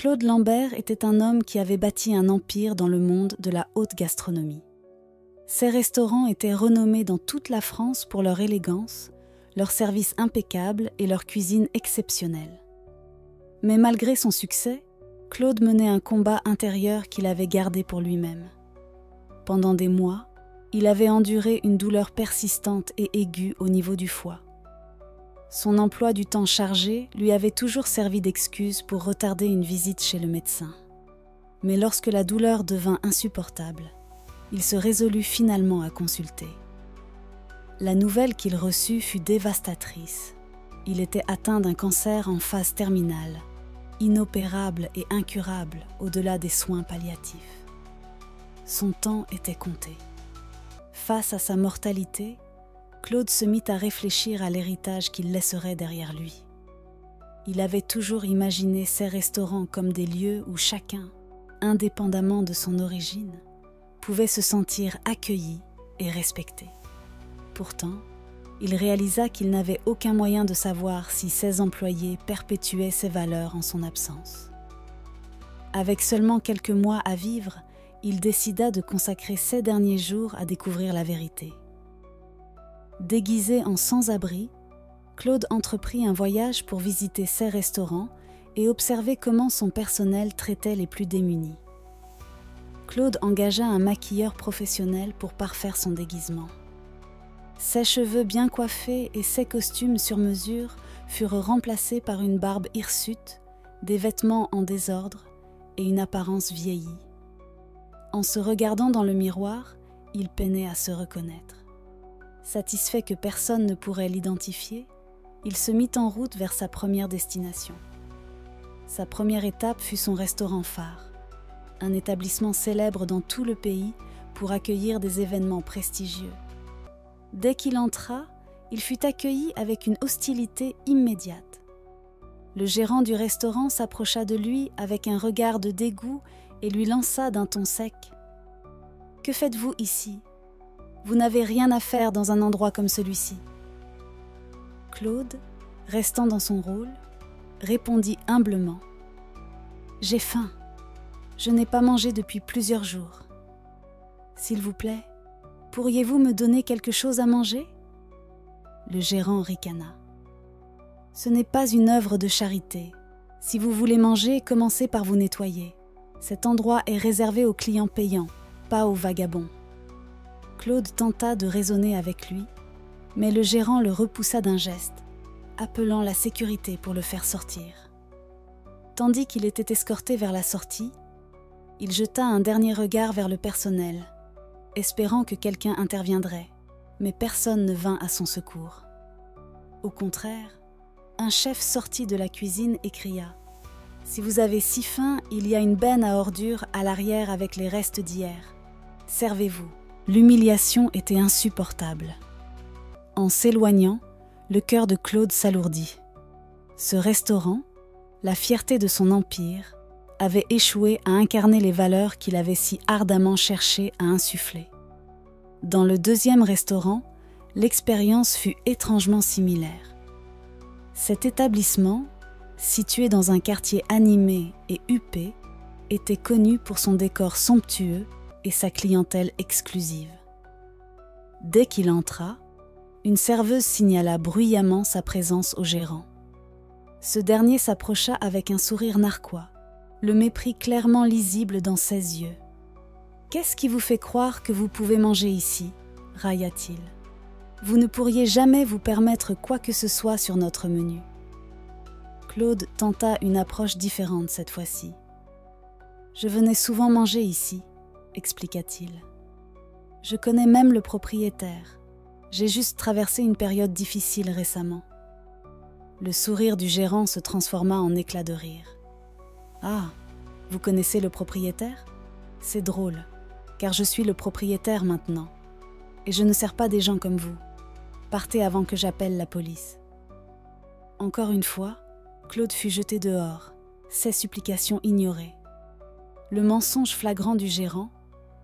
Claude Lambert était un homme qui avait bâti un empire dans le monde de la haute gastronomie. Ses restaurants étaient renommés dans toute la France pour leur élégance, leur service impeccable et leur cuisine exceptionnelle. Mais malgré son succès, Claude menait un combat intérieur qu'il avait gardé pour lui-même. Pendant des mois, il avait enduré une douleur persistante et aiguë au niveau du foie. Son emploi du temps chargé lui avait toujours servi d'excuse pour retarder une visite chez le médecin. Mais lorsque la douleur devint insupportable, il se résolut finalement à consulter. La nouvelle qu'il reçut fut dévastatrice. Il était atteint d'un cancer en phase terminale, inopérable et incurable au-delà des soins palliatifs. Son temps était compté. Face à sa mortalité, Claude se mit à réfléchir à l'héritage qu'il laisserait derrière lui. Il avait toujours imaginé ces restaurants comme des lieux où chacun, indépendamment de son origine, pouvait se sentir accueilli et respecté. Pourtant, il réalisa qu'il n'avait aucun moyen de savoir si ses employés perpétuaient ces valeurs en son absence. Avec seulement quelques mois à vivre, il décida de consacrer ses derniers jours à découvrir la vérité. Déguisé en sans-abri, Claude entreprit un voyage pour visiter ses restaurants et observer comment son personnel traitait les plus démunis. Claude engagea un maquilleur professionnel pour parfaire son déguisement. Ses cheveux bien coiffés et ses costumes sur mesure furent remplacés par une barbe hirsute, des vêtements en désordre et une apparence vieillie. En se regardant dans le miroir, il peinait à se reconnaître. Satisfait que personne ne pourrait l'identifier, il se mit en route vers sa première destination. Sa première étape fut son restaurant phare, un établissement célèbre dans tout le pays pour accueillir des événements prestigieux. Dès qu'il entra, il fut accueilli avec une hostilité immédiate. Le gérant du restaurant s'approcha de lui avec un regard de dégoût et lui lança d'un ton sec. « Que faites-vous ici ? Vous n'avez rien à faire dans un endroit comme celui-ci. » Claude, restant dans son rôle, répondit humblement. « J'ai faim. Je n'ai pas mangé depuis plusieurs jours. S'il vous plaît, pourriez-vous me donner quelque chose à manger ?» Le gérant ricana. « Ce n'est pas une œuvre de charité. Si vous voulez manger, commencez par vous nettoyer. Cet endroit est réservé aux clients payants, pas aux vagabonds. » Claude tenta de raisonner avec lui, mais le gérant le repoussa d'un geste, appelant la sécurité pour le faire sortir. Tandis qu'il était escorté vers la sortie, il jeta un dernier regard vers le personnel, espérant que quelqu'un interviendrait, mais personne ne vint à son secours. Au contraire, un chef sortit de la cuisine et cria « Si vous avez si faim, il y a une benne à ordures à l'arrière avec les restes d'hier. Servez-vous. » L'humiliation était insupportable. En s'éloignant, le cœur de Claude s'alourdit. Ce restaurant, la fierté de son empire, avait échoué à incarner les valeurs qu'il avait si ardemment cherché à insuffler. Dans le deuxième restaurant, l'expérience fut étrangement similaire. Cet établissement, situé dans un quartier animé et huppé, était connu pour son décor somptueux et sa clientèle exclusive. Dès qu'il entra, une serveuse signala bruyamment sa présence au gérant. Ce dernier s'approcha avec un sourire narquois, le mépris clairement lisible dans ses yeux. « Qu'est-ce qui vous fait croire que vous pouvez manger ici ?» railla-t-il. « Vous ne pourriez jamais vous permettre quoi que ce soit sur notre menu. » Claude tenta une approche différente cette fois-ci. « Je venais souvent manger ici, » expliqua-t-il. « Je connais même le propriétaire. J'ai juste traversé une période difficile récemment. » Le sourire du gérant se transforma en éclat de rire. « Ah, vous connaissez le propriétaire ? C'est drôle, car je suis le propriétaire maintenant. Et je ne sers pas des gens comme vous. Partez avant que j'appelle la police. » Encore une fois, Claude fut jeté dehors, ses supplications ignorées. Le mensonge flagrant du gérant,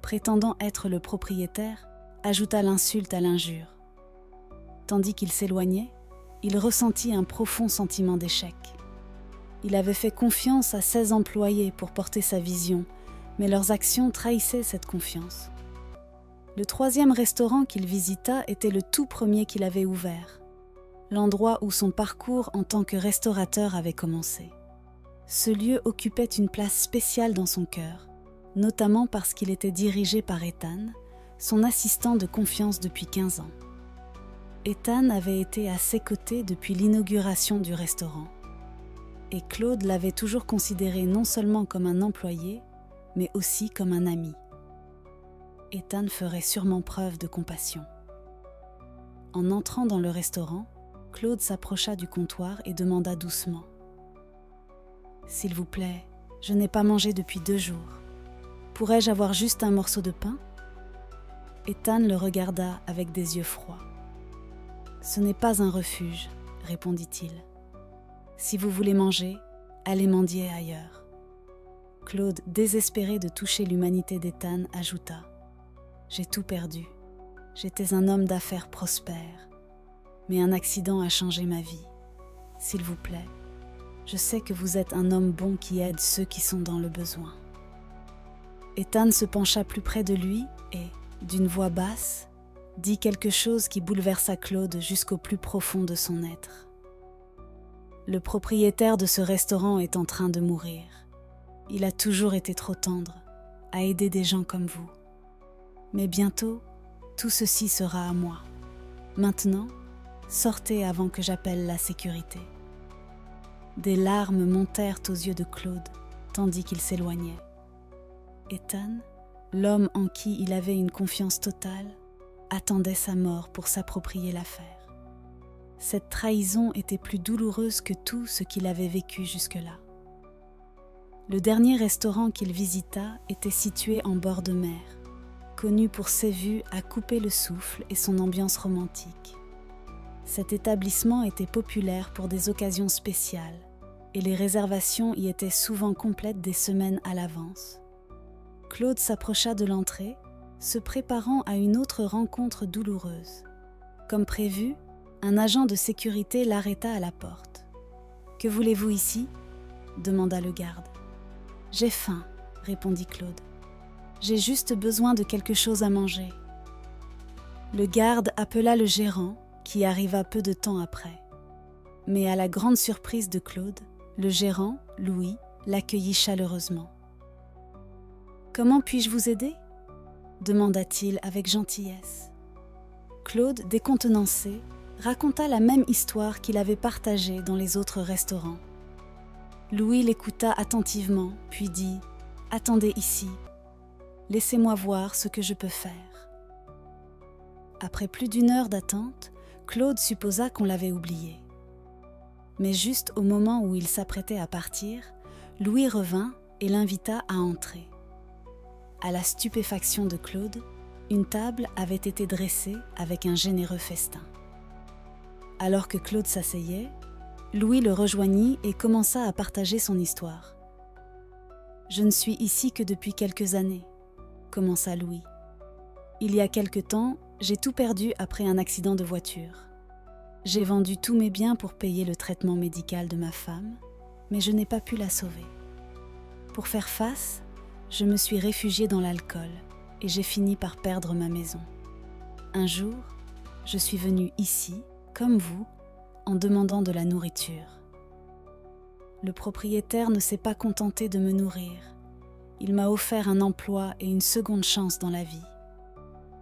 prétendant être le propriétaire, ajouta l'insulte à l'injure. Tandis qu'il s'éloignait, il ressentit un profond sentiment d'échec. Il avait fait confiance à 16 employés pour porter sa vision, mais leurs actions trahissaient cette confiance. Le 3e restaurant qu'il visita était le tout premier qu'il avait ouvert, l'endroit où son parcours en tant que restaurateur avait commencé. Ce lieu occupait une place spéciale dans son cœur, notamment parce qu'il était dirigé par Ethan, son assistant de confiance depuis 15 ans. Ethan avait été à ses côtés depuis l'inauguration du restaurant, et Claude l'avait toujours considéré non seulement comme un employé, mais aussi comme un ami. Ethan ferait sûrement preuve de compassion. En entrant dans le restaurant, Claude s'approcha du comptoir et demanda doucement : « S'il vous plaît, je n'ai pas mangé depuis 2 jours. Pourrais-je avoir juste un morceau de pain ?» Ethan le regarda avec des yeux froids. « Ce n'est pas un refuge, » répondit-il. « Si vous voulez manger, allez mendier ailleurs. » Claude, désespéré de toucher l'humanité d'Ethan, ajouta : « J'ai tout perdu. J'étais un homme d'affaires prospère. Mais un accident a changé ma vie. S'il vous plaît, je sais que vous êtes un homme bon qui aide ceux qui sont dans le besoin. » Ethan se pencha plus près de lui et, d'une voix basse, dit quelque chose qui bouleversa Claude jusqu'au plus profond de son être. « Le propriétaire de ce restaurant est en train de mourir. Il a toujours été trop tendre à aider des gens comme vous. Mais bientôt, tout ceci sera à moi. Maintenant, sortez avant que j'appelle la sécurité. » Des larmes montèrent aux yeux de Claude, tandis qu'il s'éloignait. Ethan, l'homme en qui il avait une confiance totale, attendait sa mort pour s'approprier l'affaire. Cette trahison était plus douloureuse que tout ce qu'il avait vécu jusque-là. Le dernier restaurant qu'il visita était situé en bord de mer, connu pour ses vues à couper le souffle et son ambiance romantique. Cet établissement était populaire pour des occasions spéciales et les réservations y étaient souvent complètes des semaines à l'avance. Claude s'approcha de l'entrée, se préparant à une autre rencontre douloureuse. Comme prévu, un agent de sécurité l'arrêta à la porte. « Que voulez-vous ici ?» demanda le garde. « J'ai faim, » répondit Claude. « J'ai juste besoin de quelque chose à manger. » Le garde appela le gérant, qui arriva peu de temps après. Mais à la grande surprise de Claude, le gérant, Louis, l'accueillit chaleureusement. « Comment puis-je vous aider ?» demanda-t-il avec gentillesse. Claude, décontenancé, raconta la même histoire qu'il avait partagée dans les autres restaurants. Louis l'écouta attentivement, puis dit « Attendez ici. Laissez-moi voir ce que je peux faire. » Après plus d'1 heure d'attente, Claude supposa qu'on l'avait oublié. Mais juste au moment où il s'apprêtait à partir, Louis revint et l'invita à entrer. À la stupéfaction de Claude, une table avait été dressée avec un généreux festin. Alors que Claude s'asseyait, Louis le rejoignit et commença à partager son histoire. « Je ne suis ici que depuis quelques années, » commença Louis. « Il y a quelque temps, j'ai tout perdu après un accident de voiture. J'ai vendu tous mes biens pour payer le traitement médical de ma femme, mais je n'ai pas pu la sauver. Pour faire face, je me suis réfugié dans l'alcool et j'ai fini par perdre ma maison. Un jour, je suis venu ici, comme vous, en demandant de la nourriture. Le propriétaire ne s'est pas contenté de me nourrir. Il m'a offert un emploi et une seconde chance dans la vie.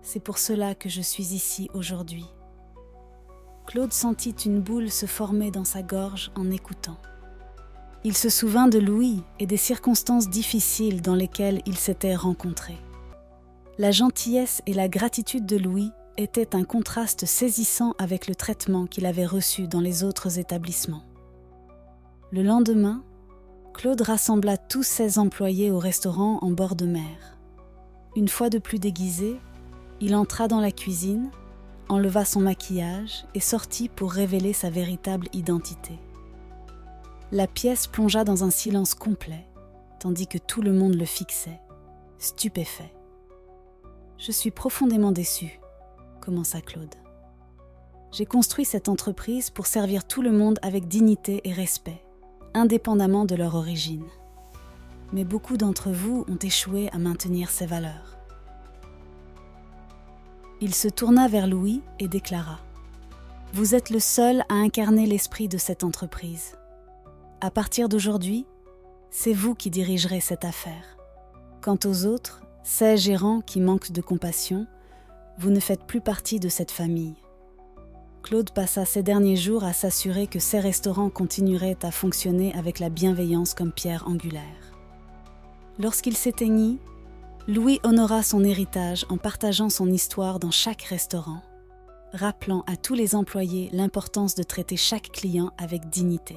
C'est pour cela que je suis ici aujourd'hui. » Claude sentit une boule se former dans sa gorge en écoutant. Il se souvint de Louis et des circonstances difficiles dans lesquelles ils s'étaient rencontrés. La gentillesse et la gratitude de Louis étaient un contraste saisissant avec le traitement qu'il avait reçu dans les autres établissements. Le lendemain, Claude rassembla tous ses employés au restaurant en bord de mer. Une fois de plus déguisé, il entra dans la cuisine, enleva son maquillage et sortit pour révéler sa véritable identité. La pièce plongea dans un silence complet, tandis que tout le monde le fixait, stupéfait. « Je suis profondément déçu, » commença Claude. « J'ai construit cette entreprise pour servir tout le monde avec dignité et respect, indépendamment de leur origine. Mais beaucoup d'entre vous ont échoué à maintenir ces valeurs. Il se tourna vers Louis et déclara : « Vous êtes le seul à incarner l'esprit de cette entreprise. À partir d'aujourd'hui, c'est vous qui dirigerez cette affaire. Quant aux autres, ces gérants qui manquent de compassion, vous ne faites plus partie de cette famille. » Claude passa ces derniers jours à s'assurer que ces restaurants continueraient à fonctionner avec la bienveillance comme pierre angulaire. Lorsqu'il s'éteignit, Louis honora son héritage en partageant son histoire dans chaque restaurant, rappelant à tous les employés l'importance de traiter chaque client avec dignité.